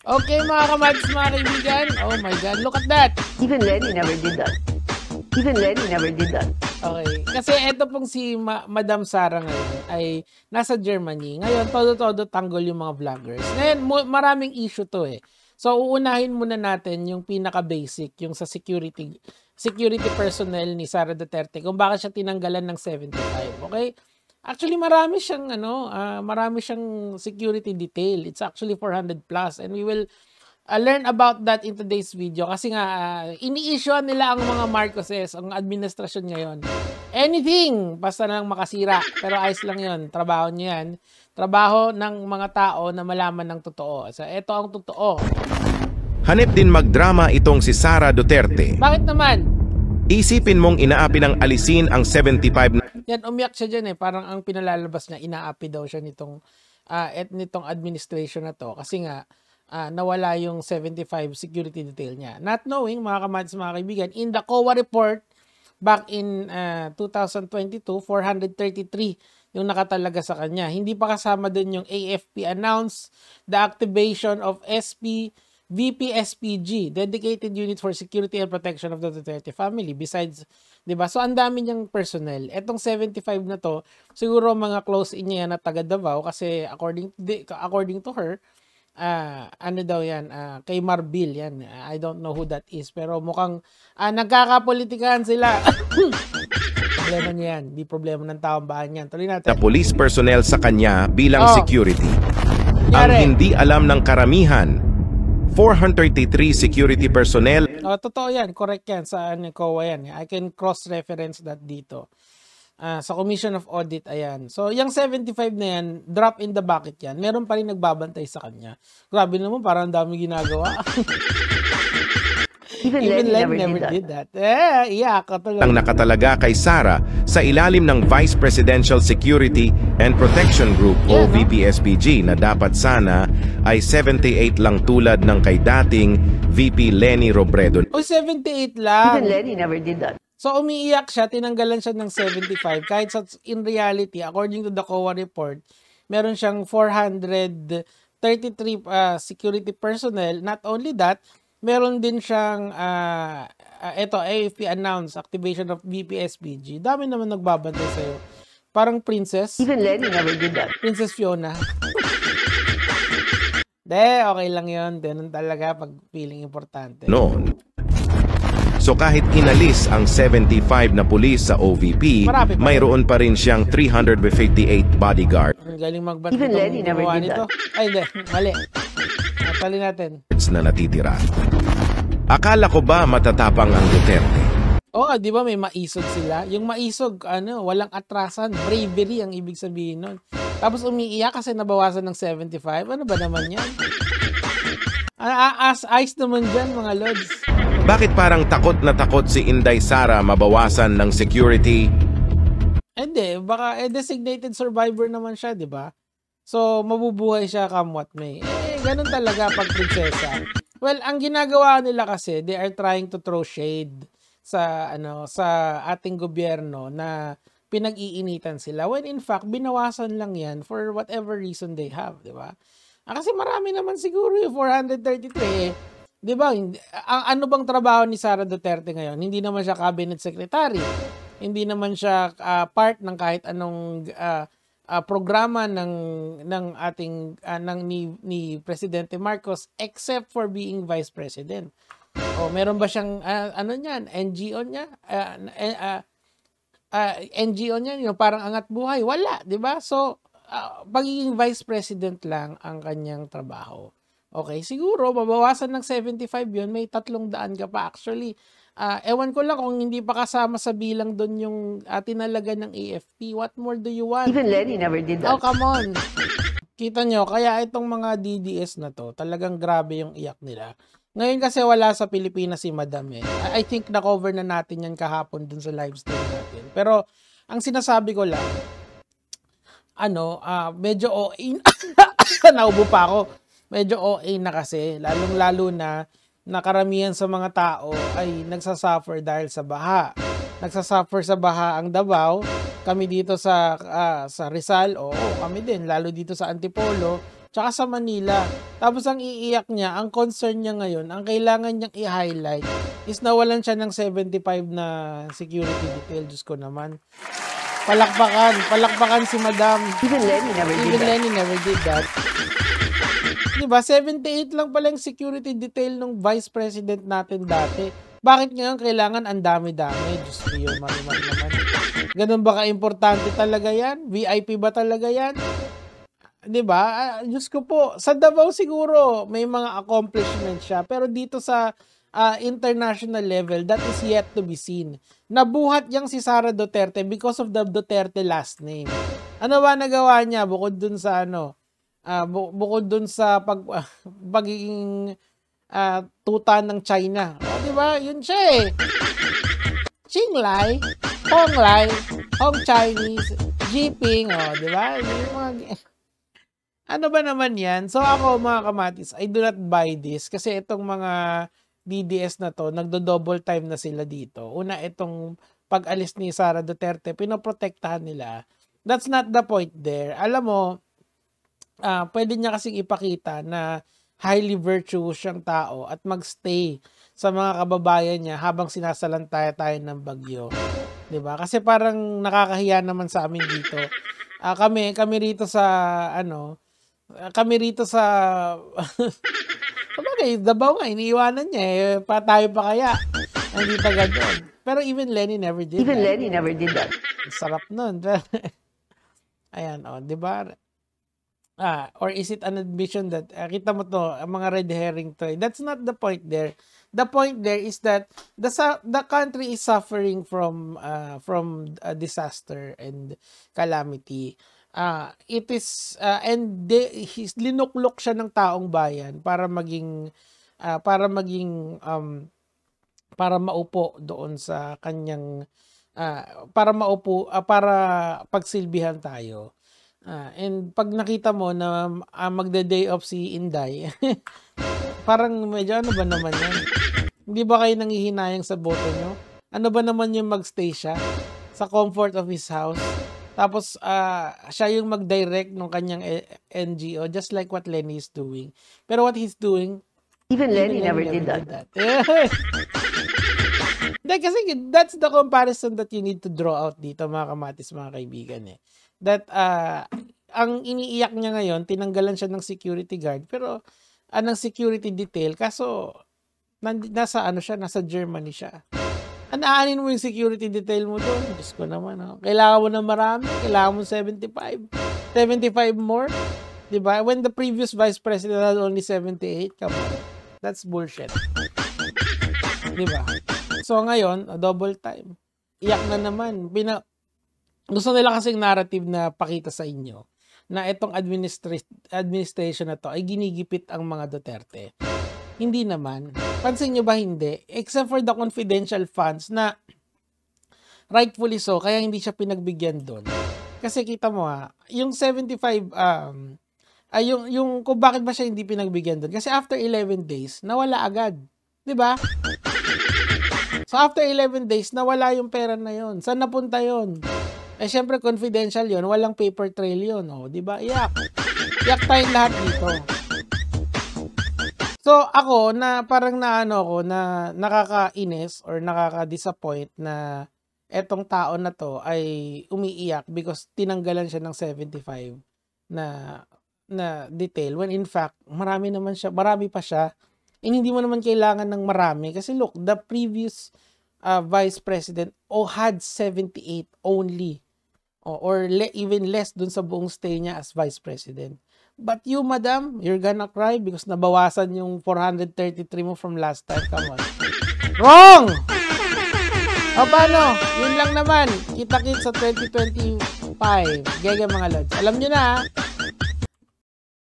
Okay, mga kamads, mga kaibigan. Oh my God, look at that. Even Lenny never did that. Even Lenny never did that. Okay, kasi eto pong si Madam Sara ngayon ay nasa Germany. Ngayon, todo-todo tanggol yung mga vloggers. Ngayon, maraming issue to eh. So, uunahin muna natin yung pinaka-basic, yung sa security personnel ni Sara Duterte, kung bakit siya tinanggalan ng 75, okay? Actually, marami siyang security detail. It's actually 400 plus, and we will learn about that in today's video kasi nga ini-issuean nila ang mga Marcoses, ang administrasyon ngayon. Anything, basta na lang makasira. Pero ayos lang yon, trabaho niyo yan. Trabaho ng mga tao na malaman ng totoo. So, ito ang totoo. Hanip din magdrama itong si Sara Duterte. Bakit naman? Isipin mong inaapi ng alisin ang 75 na Yan, umiyak siya dyan eh. Parang ang pinalalabas niya, inaapi daw siya nitong administration na to. Kasi nga, nawala yung 75 security detail niya. Not knowing, mga kamads, mga kaibigan, in the COA report back in 2022, 433 yung nakatalaga sa kanya. Hindi pa kasama dun yung AFP announced the activation of VP-SPG, Dedicated Unit for Security and Protection of the Duterte Family. Besides, di ba? So, ang dami niyang personnel. Etong 75 na to, siguro mga close in niya na taga Davao kasi according to her, ano daw yan, kay Marbil yan. I don't know who that is, pero mukhang nagkakapolitikahan sila. Problema niya yan, di problema ng taong bahan yan. Tuloy natin. police personnel sa kanya bilang security. Ang hindi alam ng karamihan, 433 security personnel. Totoo yan, correct yan sa COA yan. I can cross-reference that dito. Sa Commission of Audit, ayan. So, yung 75 na yan, drop in the bucket yan. Meron pa rin nagbabantay sa kanya. Grabe naman, parang dami ginagawa. Even Len never did that. Iyak ka talaga. Ang nakatalaga kay Sara sa ilalim ng Vice Presidential Security and Protection Group o VP-SPG na dapat sana ay 78 lang tulad ng kay dating VP Leni Robredo. 78 lang. Even Lenny never did that. So, umiiyak siya, tinanggalan siya ng 75. Kahit sa in reality, according to the COA report, meron siyang 433 security personnel. Not only that, meron din siyang AFP announced activation of VP-SPG. Dami naman nagbabantay sa'yo. Parang princess. Even Lenny never did that. Princess Fiona. Okay lang yun. Ganun talaga pag feeling importante. Noon. So kahit inalis ang 75 na pulis sa OVP, mayroon pa rin siyang 358 bodyguard. Ang galing magbat Even Lenny never did that. Ay, hindi. Mali. Tali natin. Na natitira. Akala ko ba matatapang ang Duterte? Di ba may maisog sila? Yung maisog, walang atrasan. Bravery ang ibig sabihin nun. Tapos umiiyak kasi nabawasan ng 75. Ano ba naman yan? Ice naman dyan, mga lods. Bakit parang takot na takot si Inday Sara mabawasan ng security? Hindi, baka designated survivor naman siya, di ba? So, mabubuhay siya come what may. Ganun talaga pag prinsesa. Well, ang ginagawa nila kasi, they are trying to throw shade sa ating gobyerno na pinag-iinitan sila. When in fact, binawasan lang yan for whatever reason they have, di ba? Kasi marami naman siguro yung 433 Di ba? Ano bang trabaho ni Sara Duterte ngayon? Hindi naman siya cabinet secretary. Hindi naman siya part ng kahit anong programa ng ating ni Presidente Marcos except for being Vice President. Meron ba siyang NGO niya? NGO niya, yung parang angat buhay. Wala, 'di ba? So, pagiging Vice President lang ang kanyang trabaho. Okay, siguro mabawasan ng 75 yun, may 300 ka pa. Actually, ewan ko lang kung hindi pa kasama sa bilang doon yung tinalaga ng AFP. What more do you want? Even Lenny never did that. Oh, come on. Kita nyo, kaya itong mga DDS na to, talagang grabe yung iyak nila. Ngayon kasi wala sa Pilipinas si Madam eh. I think na-cover na natin yan kahapon dun sa live stream natin. Pero, ang sinasabi ko lang, medyo naubo pa ako. Medyo OA na kasi, lalong-lalo na karamihan sa mga tao ay nagsasuffer dahil sa baha. Nagsasuffer sa baha ang Davao. Kami dito sa Rizal, kami din, lalo dito sa Antipolo, tsaka sa Manila. Tapos ang iiyak niya, ang concern niya ngayon, ang kailangan niyang i-highlight is nawalan siya ng 75 na security detail. Diyos ko naman. Palakpakan si Madam. Even Lenny never did that. Diba? 78 lang pala yung security detail ng Vice President natin dati. Bakit ngayon kailangan ang dami-dami? Diyos ko yun, naman. Ganun ba ka-importante talaga yan? VIP ba talaga yan? Diba? Diyos ko po, sa Davao siguro may mga accomplishments siya. Pero dito sa international level, that is yet to be seen. Nabuhat yang si Sara Duterte because of the Duterte last name. Ano ba nagawa niya bukod dun sa bukod dun sa pagiging tuta ng China? O, diba? Yun siya eh. Qinglai, Honglai, Hong Chinese, Jiping, o, diba? Ano ba naman yan? So ako mga kamatis, I do not buy this kasi itong mga DDS na to, nagdo-double time na sila dito. Una, itong pag-alis ni Sara Duterte, pinoprotektahan nila. That's not the point there. Alam mo, pwede niya kasing ipakita na highly virtuous siyang tao at magstay sa mga kababayan niya habang sinasalantaya tayo ng bagyo. 'Di ba? Kasi parang nakakahiya naman sa amin dito. Kami rito sa Sabagay, Davao nga, iniiwanan niya eh. Tayo pa kaya. Hindi pa gano'n. Pero even Lenny never did that. Sarap nun. Ayan, di ba? Or is it an admission that, kita mo to, mga red herring to. That's not the point there. The point there is that the country is suffering from a disaster and calamity. It is and linuklok siya ng taong bayan para maupo doon sa kanyang para pagsilbihan tayo. And pag nakita mo na magde-day off si Inday, parang medyo ano ba naman yan? Hindi ba kayo nanghihinayang sa boto nyo? Ano ba naman yung magstay siya sa comfort of his house? Tapos, siya yung mag-direct ng kanyang NGO, just like what Lenny is doing. Pero what he's doing, even Lenny never did that. Kasi that's the comparison that you need to draw out dito, mga kamatis, mga kaibigan. That, ang iniiyak niya ngayon, tinanggalan siya ng security guard, pero, ng security detail, kaso, nasa Germany siya. Anaanin mo yung security detail mo doon. Diyos ko naman. Kailangan mo na marami. Kailangan mo 75. 75 more. Diba? When the previous vice president had only 78. Come on. That's bullshit. Diba? So ngayon, double time. Iyak na naman. Gusto nila kasing narrative na pakita sa inyo na itong administration na to ay ginigipit ang mga Duterte. Hindi naman. Pansin nyo ba hindi? Except for the confidential funds na rightfully so, kaya hindi siya pinagbigyan doon. Kasi kita mo yung 75, yung kung bakit ba siya hindi pinagbigyan doon. Kasi after 11 days, nawala agad. Diba? So after 11 days, nawala yung pera na yon. Saan napunta yon? Syempre confidential yon, walang paper trail yon. Diba? Iyak tayong lahat dito. So ako na parang na nakakainis or nakaka-disappoint na etong tao na to ay umiiyak because tinanggalan siya ng 75 na detail when in fact marami pa siya and hindi mo naman kailangan ng marami kasi look, the previous vice president had 78 only or even less dun sa buong stay niya as vice president. But you, madam, you're gonna cry because nabawasan yung 433 mo from last time. Come on. Wrong! O paano? Yun lang naman. Kita-kit sa 2025. Gege mga lods. Alam nyo na